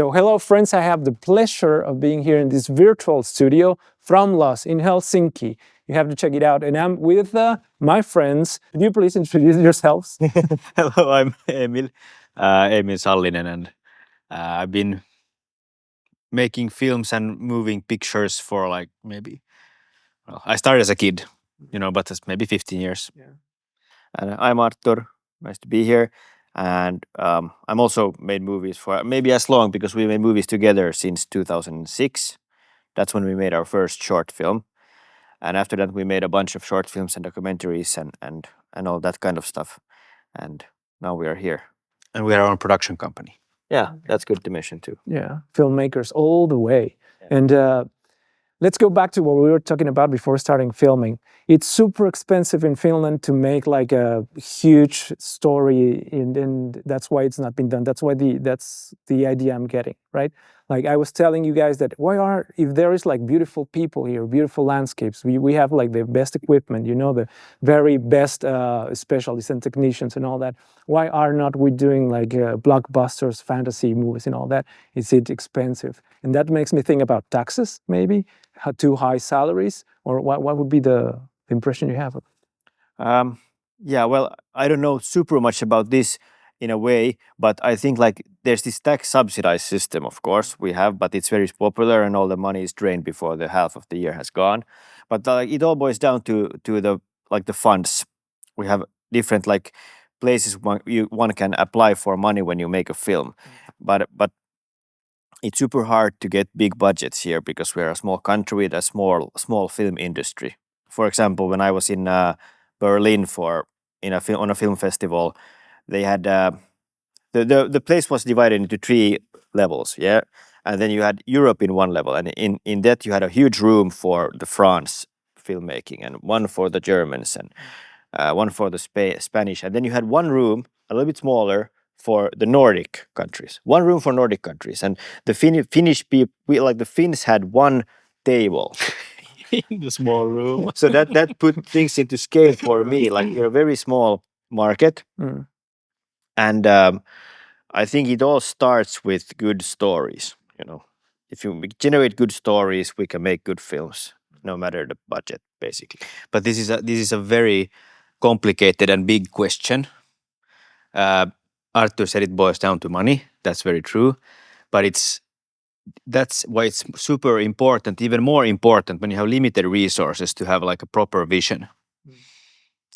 So hello friends, I have the pleasure of being here in this virtual studio, Formlös in Helsinki. You have to check it out. And I'm with my friends. Could you please introduce yourselves? Hello, I'm Emil, Emil Sallinen, and I've been making films and moving pictures for like maybe, well, I started as a kid, but it's maybe 15 years. Yeah. And I'm Artur, nice to be here. And I'm also made movies for maybe as long because we made movies together since 2006. That's when we made our first short film. And after that, we made a bunch of short films and documentaries and all that kind of stuff. And now we are here. And we are our own production company. Yeah, that's good to mention too. Yeah, filmmakers all the way. Yeah. And let's go back to what we were talking about before starting filming. It's super expensive in Finland to make like a huge story, and that's why it's not been done. That's the idea I'm getting, right? Like I was telling you guys that if there is like beautiful people here, beautiful landscapes, we have like the best equipment, the very best specialists and technicians and all that. Why are not we doing like blockbusters, fantasy movies and all that? Is it expensive? And that makes me think about taxes, maybe too high salaries, or what would be the impression you have? Yeah, well, I don't know super much about this in a way, but I think like there's this tax subsidized system, of course we have, but it's very popular and all the money is drained before the half of the year has gone. But it all boils down to the funds. We have different like places one can apply for money when you make a film, but it's super hard to get big budgets here because we're a small country with a small film industry. For example, when I was in Berlin on a film festival, they had the place was divided into 3 levels, yeah, and then you had Europe in one level, and in that you had a huge room for the France filmmaking, and one for the Germans, and one for the Spanish, and then you had one room a little bit smaller for the Nordic countries. One room for Nordic countries, and the Finnish people, like the Finns, had one table In the small room. so that put things into scale for me. Like you're a very small market, and I think it all starts with good stories. If you generate good stories, we can make good films, no matter the budget, basically. But this is a very complicated and big question. Artur said it boils down to money. That's very true, but that's why it's super important, even more important when you have limited resources, to have like a proper vision.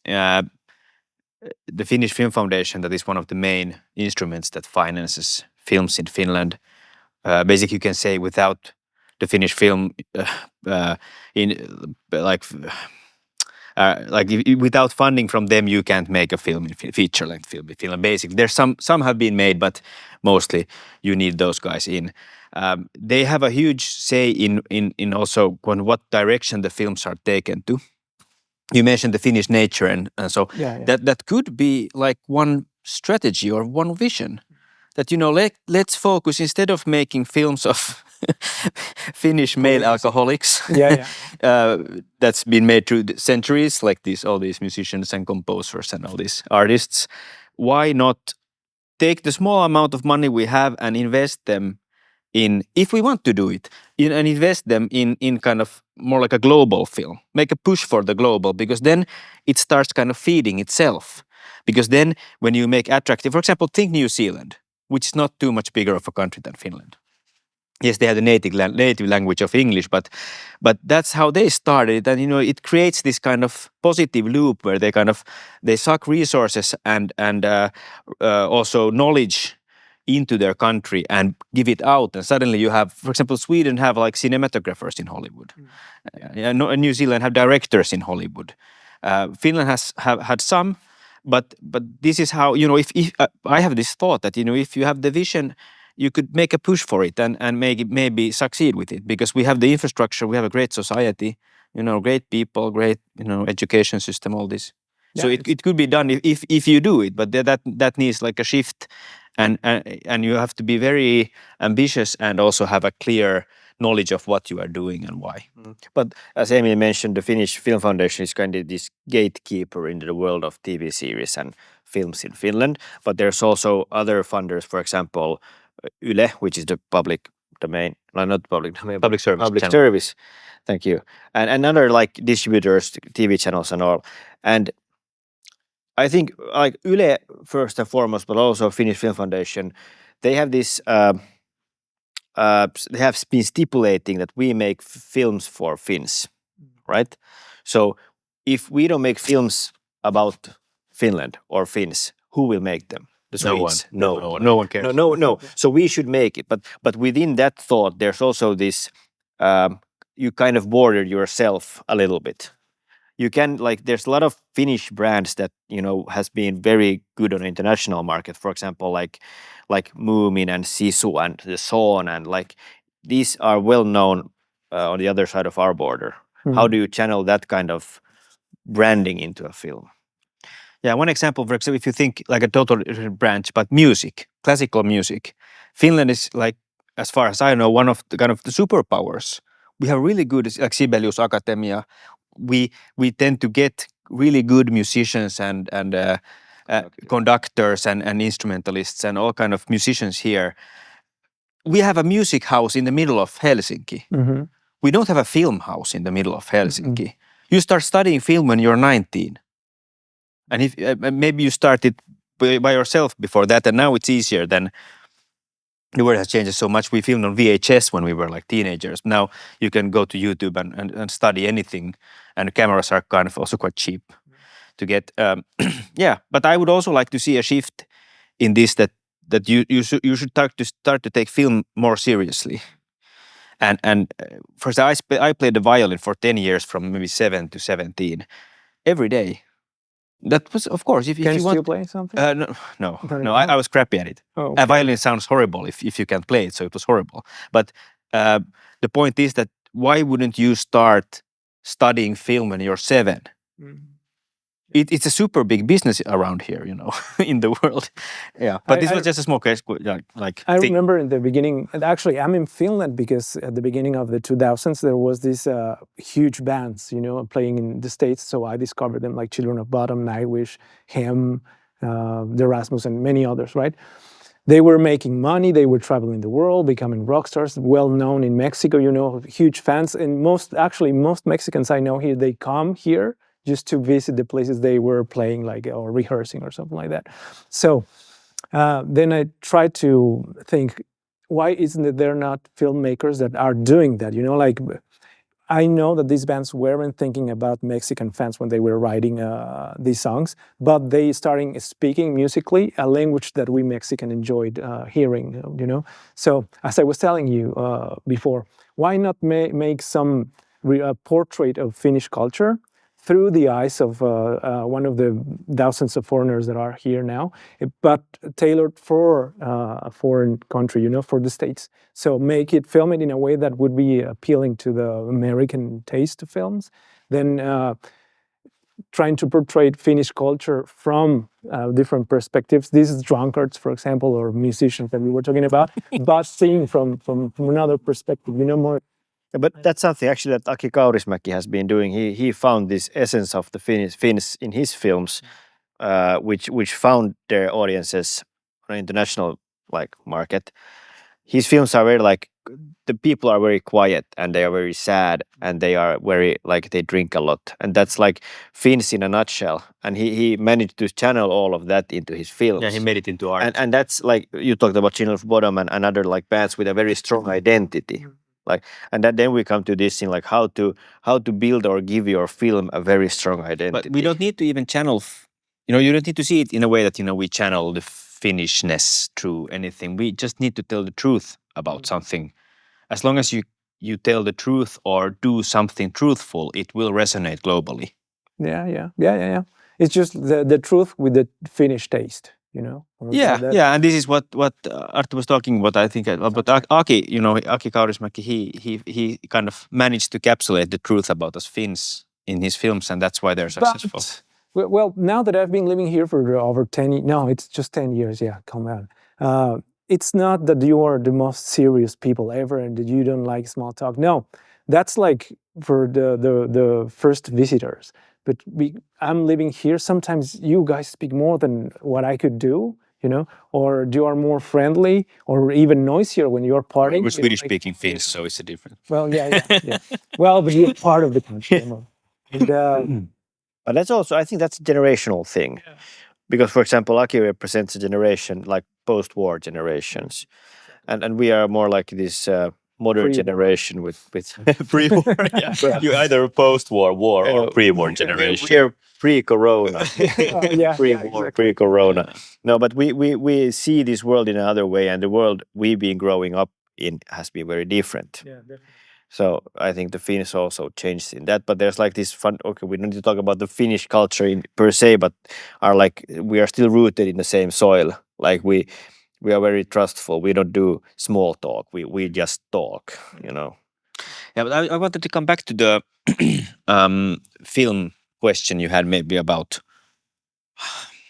The Finnish Film Foundation, that is one of the main instruments that finances films in Finland. Basically, you can say without the Finnish film, without funding from them, you can't make a film, feature-length film in Finland. Basically, there's some have been made, but mostly you need those guys in. They have a huge say in also what direction the films are taken to. You mentioned the Finnish nature, and so that could be like one strategy or one vision. That let's focus, instead of making films of Finnish male alcoholics, that's been made through the centuries, like all these musicians and composers and all these artists. Why not take the small amount of money we have and invest them in, if we want to do it, and invest them in kind of more like a global film, make a push for the global, because then it starts kind of feeding itself. Because then when you make attractive, for example, think New Zealand, which is not too much bigger of a country than Finland. Yes, they have the native language of English, but that's how they started, and it creates this kind of positive loop where they suck resources and also knowledge into their country and give it out, and suddenly you have, for example, Sweden have like cinematographers in Hollywood, New Zealand have directors in Hollywood, Finland has had some, but this is how if I have this thought that if you have the vision, you could make a push for it and maybe succeed with it, because we have the infrastructure, we have a great society, great people, great education system, all this. Yeah, so it could be done if you do it, but that needs like a shift, and you have to be very ambitious and also have a clear knowledge of what you are doing and why. But as Emil mentioned, the Finnish Film Foundation is kind of this gatekeeper into the world of TV series and films in Finland. But there's also other funders, for example, Yle, which is the public domain, not public domain, Public service public channel. service. Thank you. And other like distributors, TV channels and all. And I think like Yle first and foremost, but also Finnish Film Foundation, they have this. They have been stipulating that we make films for Finns, right? So if we don't make films about Finland or Finns, who will make them? The Swedes? No one cares. No. So we should make it, but within that thought, there's also this. You kind of border yourself a little bit. You can like there's a lot of Finnish brands that has been very good on the international market. For example, like Moomin and Sisu and the Sawn and like these are well known on the other side of our border. How do you channel that kind of branding into a film? Yeah, one example, for example, if you think like a total different branch, but music, classical music, Finland is like, as far as I know, one of the kind of the superpowers. We have really good, like Sibelius Academia. We tend to get really good musicians and conductors and instrumentalists and all kind of musicians here. We have a music house in the middle of Helsinki. We don't have a film house in the middle of Helsinki. You start studying film when you're 19. And if maybe you started by yourself before that, and now it's easier than the world has changed so much. We filmed on VHS when we were like teenagers. Now you can go to YouTube and study anything, and cameras are kind of also quite cheap to get. Yeah, but I would also like to see a shift in this that you should start to take film more seriously. And first, I played the violin for 10 years from maybe 7 to 17 every day. That was, of course, if Can you you want still play something? No. I was crappy at it. Oh, okay. A violin sounds horrible if you can't play it, so it was horrible. But the point is that why wouldn't you start studying film when you're 7? It's a super big business around here, in the world. Yeah, but this was just a small case. I remember in the beginning, and actually I'm in Finland because at the beginning of the 2000s, there was this huge bands, playing in the States. So I discovered them like Children of Bottom, Nightwish, Hem, the Erasmus, and many others, right? They were making money, they were traveling the world, becoming rock stars, well known in Mexico, huge fans. And most Mexicans I know here, they come here just to visit the places they were playing, like, or rehearsing or something like that. So then I tried to think, why isn't it there not filmmakers that are doing that? Like, I know that these bands weren't thinking about Mexican fans when they were writing these songs, but they starting speaking musically a language that we Mexican enjoyed hearing, So as I was telling you before, why not make some portrait of Finnish culture through the eyes of one of the thousands of foreigners that are here now, but tailored for a foreign country, for the States. So film it in a way that would be appealing to the American taste of films. Then trying to portray Finnish culture from different perspectives. This is drunkards, for example, or musicians that we were talking about, but seeing from another perspective, more. But that's something actually that Aki Kaurismäki has been doing. He found this essence of the Finns in his films, which found their audiences on an international market. His films are very the people are very quiet and they are very sad and they are very they drink a lot, and that's like Finns in a nutshell. And he managed to channel all of that into his films. Yeah, he made it into art. And that's like you talked about Children of Bottom and other bands with a very strong identity. And then we come to this thing how to build or give your film a very strong identity. But we don't need to even channel, you don't need to see it in a way that, we channel the Finnishness through anything. We just need to tell the truth about something. As long as you tell the truth or do something truthful, it will resonate globally. Yeah. It's just the truth with the Finnish taste. Yeah, and this is what Artur was talking about. I think about Aki. Aki Kaurismäki. He kind of managed to encapsulate the truth about us Finns in his films, and that's why they're successful. Well, now that I've been living here for over 10 years, no, it's just 10 years. Yeah, come on. It's not that you are the most serious people ever and that you don't like small talk. No, that's like for the first visitors. But I'm living here. Sometimes you guys speak more than what I could do, you know, or you are more friendly or even noisier when you're partying. We're you know, Swedish like- speaking Finns, so it's a different. Well, yeah. Well, but you're part of the country. You know. And But that's also, I think that's a generational thing. Because, for example, Aki represents a generation like post-war generations. And we are more like this modern Pre-war. generation with Pre-war, yeah. You're either a post-war war or pre-war generation. We are pre-corona. yeah, Pre-war, exactly. pre-corona. No, but we see this world in another way, and the world we've been growing up in has been very different. Yeah, definitely. So I think the Finns also changed in that. But there's like this fun. Okay, we don't need to talk about the Finnish culture in per se, but are like we are still rooted in the same soil. Like we are very trustful. We don't do small talk. We just talk. You know. Yeah, but I wanted to come back to the film question you had maybe about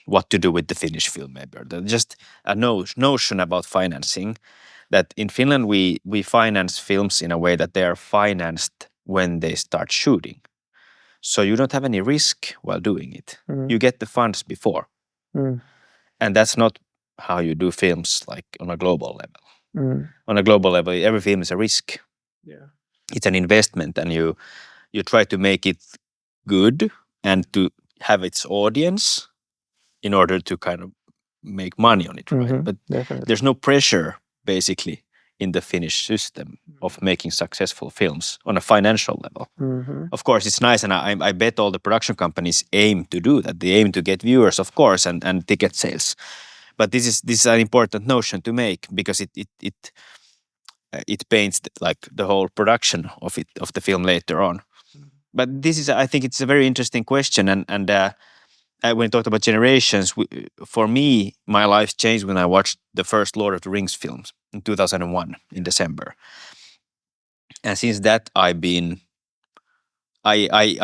what to do with the Finnish film, maybe or just a notion about financing. That in Finland we finance films in a way that they are financed when they start shooting, so you don't have any risk while doing it. You get the funds before, and that's not how you do films like on a global level. On a global level, every film is a risk. Yeah. It's an investment, and you try to make it good and to have its audience in order to kind of make money on it, right? But Definitely. there's no pressure basically in the Finnish system of making successful films on a financial level. Of course, it's nice, and I bet all the production companies aim to do that. They aim to get viewers, of course, and ticket sales. But this is an important notion to make, because it paints like the whole production of the film later on. But this is, I think, it's a very interesting question, and when we talked about generations, for me, my life changed when I watched the first Lord of the Rings films in 2001 in December, and since that I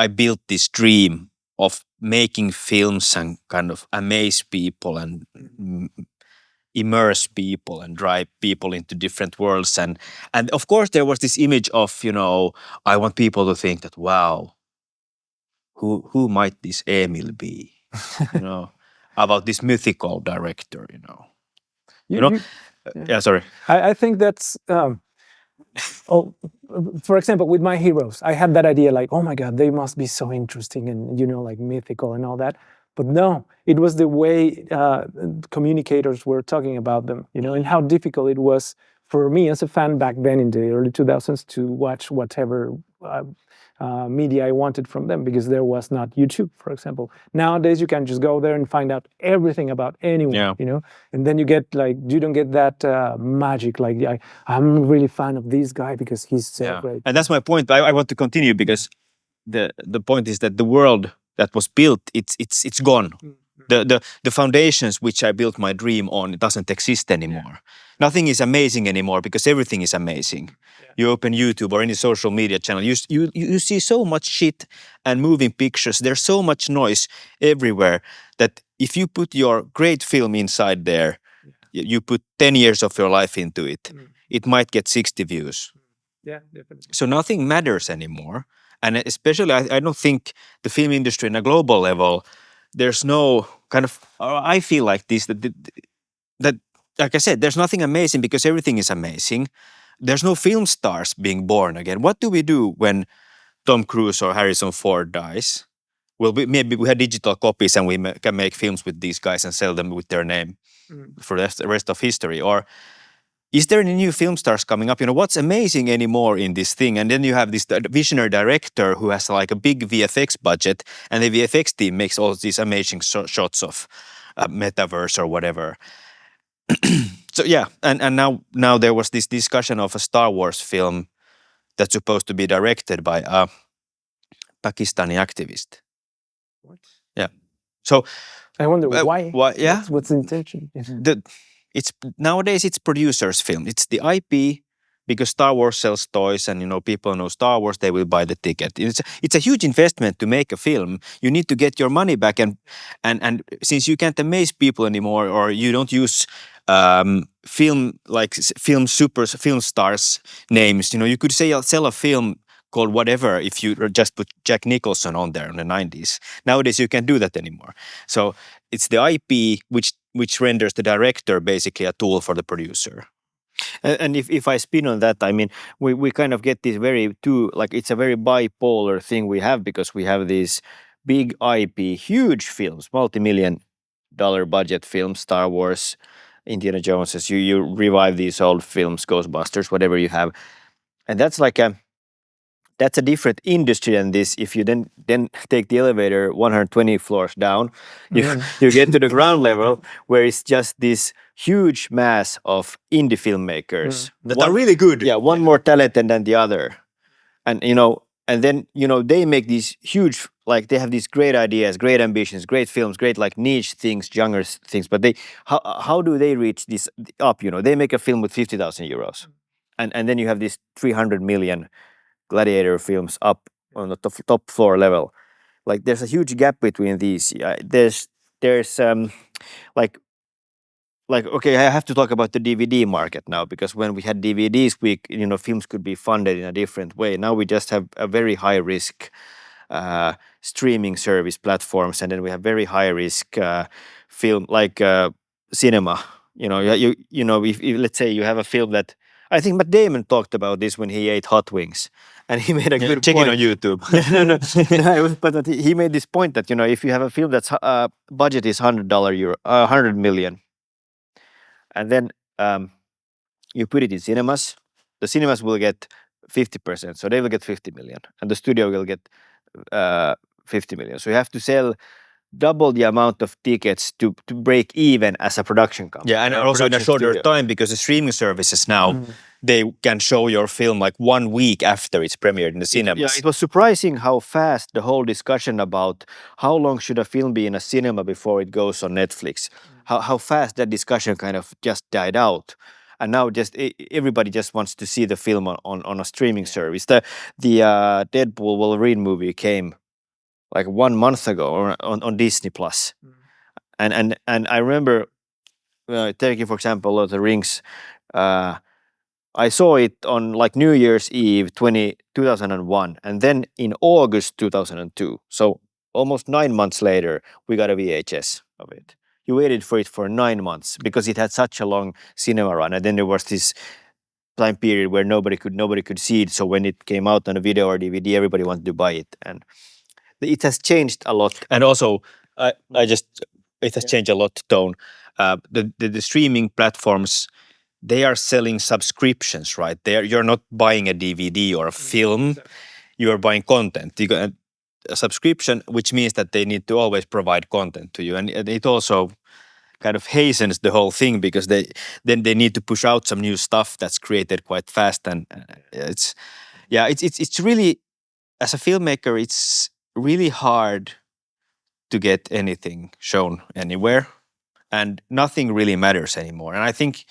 built this dream of making films and kind of amaze people and immerse people and drive people into different worlds, and of course there was this image of, you know, I want people to think that, wow, who might this Emil be, you know, about this mythical director, you know. Yeah, sorry. I think that's for example, with my heroes, I had that idea like, oh my god, they must be so interesting and, you know, like mythical and all that. But no, it was the way communicators were talking about them, you know, and how difficult it was for me as a fan back then in the early 2000s to watch whatever media I wanted from them, because there was not YouTube, for example. Nowadays, you can just go there and find out everything about anyone, you know, and then you get like, you don't get that magic. Like, I'm really fan of this guy because he's so great. And that's my point. I want to continue, because the point is that the world that was built, it's gone. The foundations which I built my dream on, it doesn't exist anymore. Nothing is amazing anymore, because everything is amazing. You open YouTube or any social media channel, you see so much shit and moving pictures. There's so much noise everywhere that if you put your great film inside there, you put 10 years of your life into it, it might get 60 views. Yeah, definitely. So nothing matters anymore. And especially, I don't think the film industry in a global level, there's no kind of, I feel like this, that like I said, there's nothing amazing because everything is amazing. There's no film stars being born again. What do we do when Tom Cruise or Harrison Ford dies? Well, maybe we have digital copies and we can make films with these guys and sell them with their name for the rest of history. Or is there any new film stars coming up? You know, what's amazing anymore in this thing? And then you have this visionary director who has like a big VFX budget, and the VFX team makes all these amazing shots of metaverse or whatever. So yeah, and now there was this discussion of a Star Wars film that's supposed to be directed by a Pakistani activist. What? Yeah. So I wonder why. Yeah. What's the intention? It's nowadays it's producers' film. It's the IP, because Star Wars sells toys, and you know, people know Star Wars, they will buy the ticket. It's a huge investment to make a film. You need to get your money back, and since you can't amaze people anymore, or you don't use film stars names, you know, you could sell a film called whatever if you just put Jack Nicholson on there in the 90s. Nowadays you can't do that anymore. So it's the IP which which renders the director basically a tool for the producer. And if I spin on that, I mean, we kind of get this it's a very bipolar thing we have, because we have these big IP, huge films, multi-million-dollar budget films, Star Wars, Indiana Jones, as you revive these old films, Ghostbusters, whatever you have, and that's a different industry than this. If you then take the elevator 120 floors down, you get to the ground level, where it's just this huge mass of indie filmmakers that are really good. Yeah, one more talented than the other, and then they make these huge, like, they have these great ideas, great ambitions, great films, great like niche things, younger things. But how do they reach this up? They make a film with 50,000 euros, and then you have these 300 million gladiator films up on the top floor level. Like, there's a huge gap between these. There's okay, I have to talk about the DVD market now, because when we had DVDs, films could be funded in a different way. Now we just have a very high risk streaming service platforms, and then we have very high risk film, like cinema. If let's say you have a film that, I think Matt Damon talked about this when he ate hot wings, and he made a good check point. it on YouTube. No, but he made this point that if you have a film that's budget is $100 million, and then you put it in cinemas, the cinemas will get 50%, so they will get 50 million, and the studio will get 50 million. So you have to sell double the amount of tickets to break even as a production company. Yeah, and also in a shorter studio. time, because the streaming services now, they can show your film like 1 week after it's premiered in the cinemas. It was surprising how fast the whole discussion about how long should a film be in a cinema before it goes on Netflix, how fast that discussion kind of just died out. And now just everybody just wants to see the film on a streaming service. The Deadpool Wolverine movie came like 1 month ago on Disney Plus, and I remember taking, for example, Lord of the Rings. I saw it on like New Year's Eve 2001, and then in August 2002. So almost 9 months later, we got a VHS of it. You waited for it for 9 months because it had such a long cinema run, and then there was this time period where nobody could see it. So when it came out on a video or DVD, everybody wanted to buy it, and it has changed a lot. And also, it has changed a lot, Tone. The streaming platforms, they are selling subscriptions, right? You're not buying a DVD or a film, you are buying content. You got a subscription, which means that they need to always provide content to you. And it also kind of hastens the whole thing, because they need to push out some new stuff that's created quite fast. And it's really, as a filmmaker, it's really hard to get anything shown anywhere, and nothing really matters anymore. And I think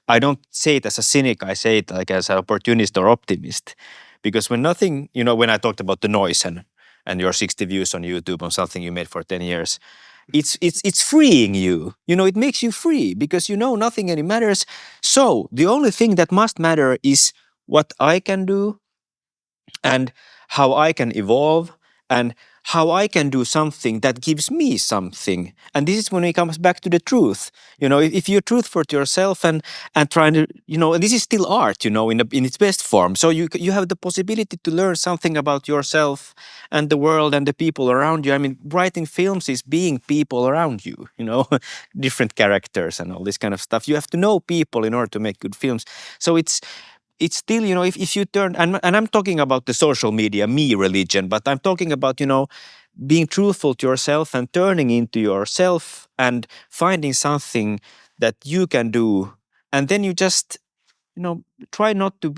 I don't say it as a cynic, I say it like as an opportunist or optimist, because when I talked about the noise and your 60 views on YouTube on something you made for 10 years, it's freeing you. It makes you free, because nothing any matters. So the only thing that must matter is what I can do, and how I can evolve, and how I can do something that gives me something. And this is when it comes back to the truth. If you're truthful to yourself and trying to, and this is still art, in its best form. So you have the possibility to learn something about yourself and the world and the people around you. I mean, writing films is being people around you, different characters and all this kind of stuff. You have to know people in order to make good films. So it's still, if you turn, and I'm talking about the social media, me religion, but I'm talking about, being truthful to yourself and turning into yourself and finding something that you can do. And then you just, try not to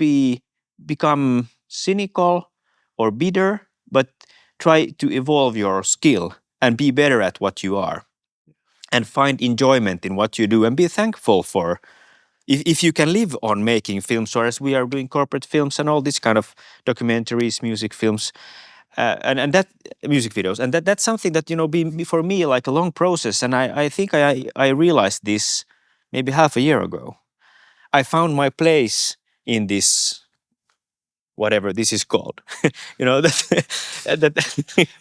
become cynical or bitter, but try to evolve your skill and be better at what you are, and find enjoyment in what you do, and be thankful for. If you can live on making films, or as we are doing corporate films and all these kind of documentaries, music films, and that music videos, and that's something that be for me like a long process. And I think I realized this maybe half a year ago. I found my place in this, whatever this is called, that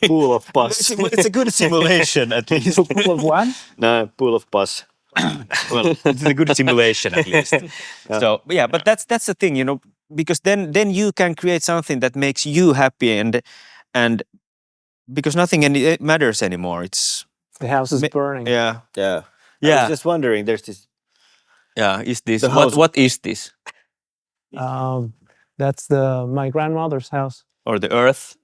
Pool of pus. It's a good simulation at least. Pool of one? No, pool of pus. Well, it's a good simulation at least. So yeah, but that's the thing, because then you can create something that makes you happy, and because nothing matters anymore. It's The house is burning. yeah, Yeah. I yeah, was just wondering, there's this yeah. Is this The house- what is this? That's my grandmother's house. Or the Earth,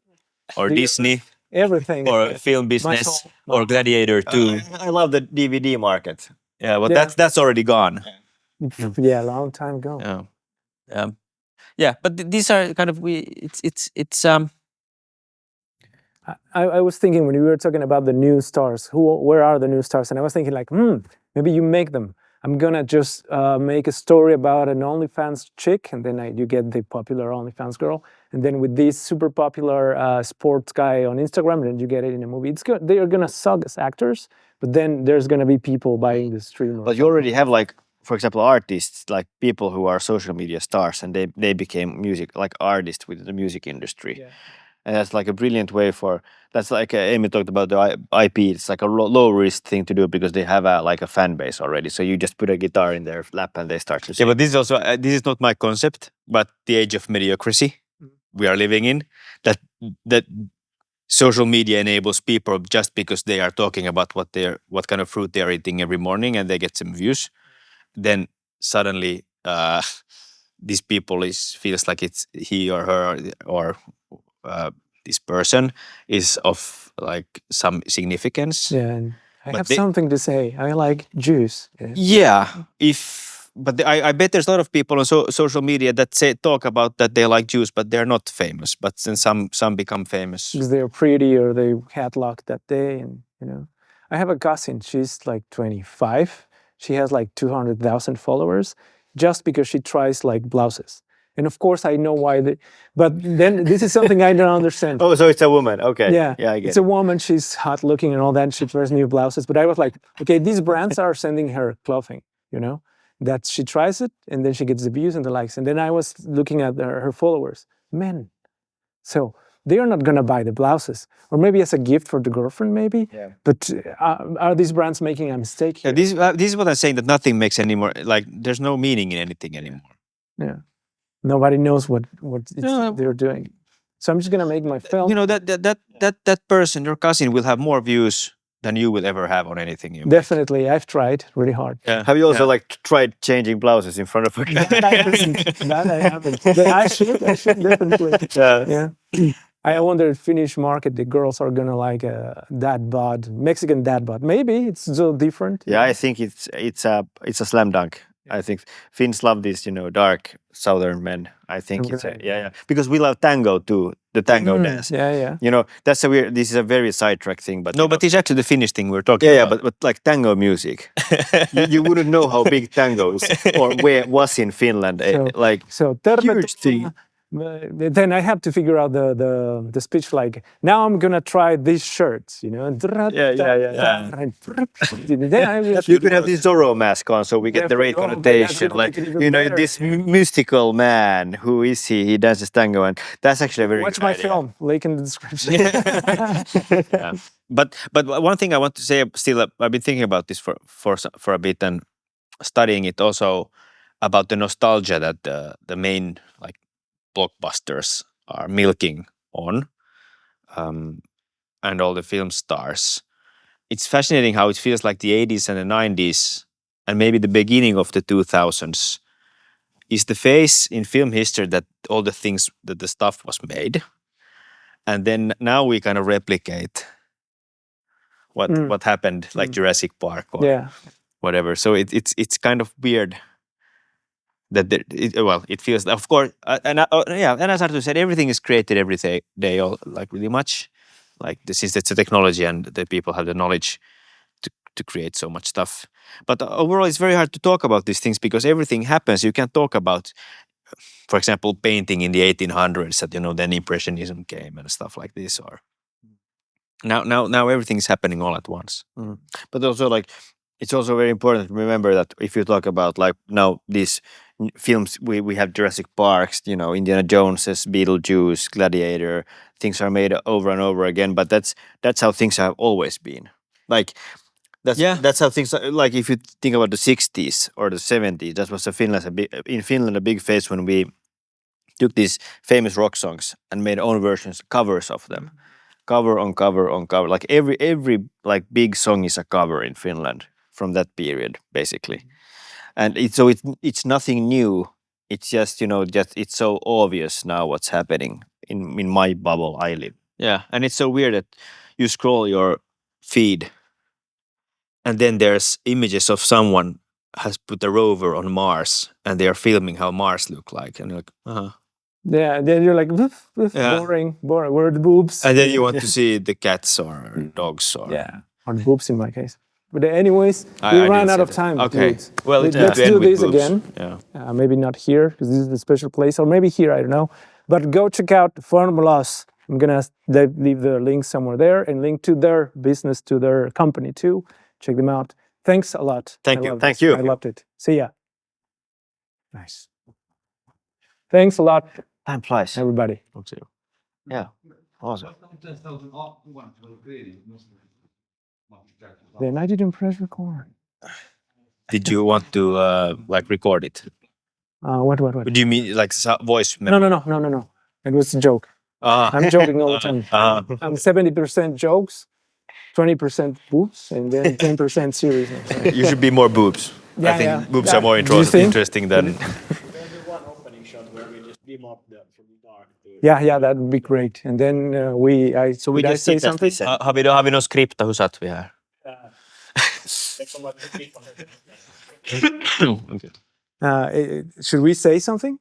or The- Disney, Everything. or film My business, soul. or Gladiator 2? I love the DVD market. Yeah, but Yeah. that's already gone. Yeah, a long time ago. Yeah, yeah. But these are kind of it's I was thinking when we were talking about the new stars, where are the new stars? And I was thinking like, maybe you make them. I'm gonna just make a story about an OnlyFans chick, and then you get the popular OnlyFans girl, and then with this super popular sports guy on Instagram, then you get it in a movie. It's good. They are gonna suck as actors, but then there's gonna be people buying the stream. But you already have like, for example, artists, like people who are social media stars, and they became music like artists with the music industry. Yeah. And that's like a brilliant way that's like Amy talked about the IP. It's like a low risk thing to do because they have like a fan base already. So you just put a guitar in their lap and they start to sing. yeah. But this is also this is not my concept, but the age of mediocrity we are living in. That social media enables people just because they are talking about what kind of fruit they are eating every morning and they get some views. Then suddenly these people feels like it's he or her or this person is of like some significance. Yeah, and I But have they- something to say. I like juice. Yeah. Yeah, but I bet there's a lot of people on social media that talk about that they like Jews, but they're not famous. But then some become famous. Because they're pretty or they had luck that day, and I have a cousin. She's like 25. She has like 200,000 followers, just because she tries like blouses. And of course, I know why. But then this is something I don't understand. Oh, so it's a woman. Okay. Yeah, Yeah, I get it's it. a woman. She's hot looking and all that. She wears new blouses. But I was like, okay, these brands are sending her clothing, that she tries it and then she gets the views and the likes. And then I was looking at her followers, men. So they are not going to buy the blouses, or maybe as a gift for the girlfriend, maybe. Yeah. But are these brands making a mistake Yeah, here? this is what I'm saying, that nothing makes anymore. Like there's no meaning in anything anymore. Yeah. Nobody knows what No. they're doing. So I'm just going to make my film. That person, your cousin, will have more views than you will ever have on anything. You make. Definitely, I've tried really hard. Yeah. Have you also Yeah. like tried changing blouses in front of a That I haven't. That I haven't. But I should definitely. Yeah. Yeah. I wonder if Finnish market, the girls are gonna like dad bod, Mexican dad bod. Maybe it's so different. Yeah, I think it's a slam dunk. I think Finns love these, dark southern men. I think it's Okay. because we love tango too, the tango dance. Yeah. That's this is a very sidetrack thing, but No, but it's actually the Finnish thing we're talking yeah, about. but like tango music, you wouldn't know how big tango is or where it was in Finland. Like So huge thing. Then I have to figure out the speech like, now I'm gonna try these shirts, Yeah. Then You could have this Zorro mask on, so we get the right Definitely. Oh, connotation. that's Like gonna make it even better. this mystical man. Who is he? He dances tango, and that's actually a very watch good my idea. film, link in the description. Yeah. But one thing I want to say still, I've been thinking about this for a bit and studying it also about the nostalgia that the main like blockbusters are milking on, and all the film stars. It's fascinating how it feels like the 80s and the 90s and maybe the beginning of the 2000s is the phase in film history that all the things that the stuff was made, and then now we kind of replicate what happened, like Jurassic Park or Yeah. whatever. So it's kind of weird that it feels, of course, and as Artur said, everything is created every day, all like really much, like since it's a technology and the people have the knowledge to create so much stuff. But overall, it's very hard to talk about these things because everything happens. You can't talk about, for example, painting in the 1800s that then Impressionism came and stuff like this, or now everything's happening all at once. But also, like, it's also very important to remember that if you talk about like now these films, we have Jurassic Parks, Indiana Jones's, Beetlejuice, Gladiator. Things are made over and over again, but that's how things have always been. Like That's how things are, like if you think about the 60s or the 70s, that was in Finland a big phase when we took these famous rock songs and made own versions, covers of them. Cover on cover on cover. Like every like big song is a cover in Finland from that period, basically. And it's nothing new. It's just, just it's so obvious now what's happening in my bubble I live. Yeah, and it's so weird that you scroll your feed and then there's images of someone has put a rover on Mars and they are filming how Mars look like, and you're like, Yeah, and then you're like, "Woof, woof, Yeah. boring. Where are the boobs? and then you want to see the cats or dogs or Or the boobs in my case. But anyways, I we didn't ran out see of that. time. Okay. dudes. Well, it's Let's good to end do with this boobs. again. Yeah. Maybe not here because this is a special place, or maybe here. I don't know. But go check out Formlös. I'm gonna leave the link somewhere there and link to their business, to their company too. Check them out. Thanks a lot. Thank I you. loved Thank this. you. I loved it. See ya. Nice. Thanks a lot, Time flies. everybody. Yeah. Awesome. Then I didn't press record. Did you want to like record it? What? Do you mean like voice No. memo? It was a joke. I'm joking all the time. I'm 70% jokes, 20% boobs, and then 10% seriousness. You should be more boobs. Yeah, I think yeah. boobs are more Do you think? interesting than. Yeah, that would be great. And then we did I just say sit and something? Har vi någon skripta? Hur satt vi här? Okay. Should we say something?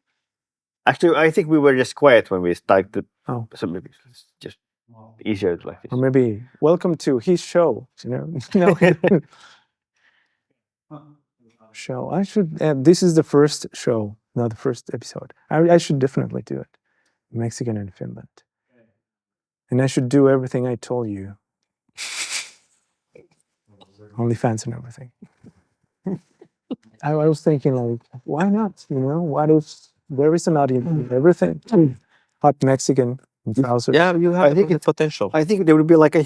Actually, I think we were just quiet when we started. Oh. So maybe it's just easier like this. Or maybe welcome to his show. No. Show. I should. This is the first show, not the first episode. I should definitely do it. Mexican and Finland. And I should do everything I told you. OnlyFans and everything. I was thinking, like, why not? What if there is an audience for everything? Hot Mexican trousers. Yeah, you have I think the potential. I think there would be like a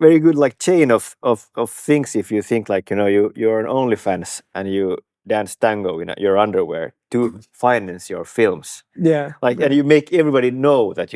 very good like chain of things if you think like you're an OnlyFans and you dance tango in your underwear to finance your films. Yeah. Like and you make everybody know that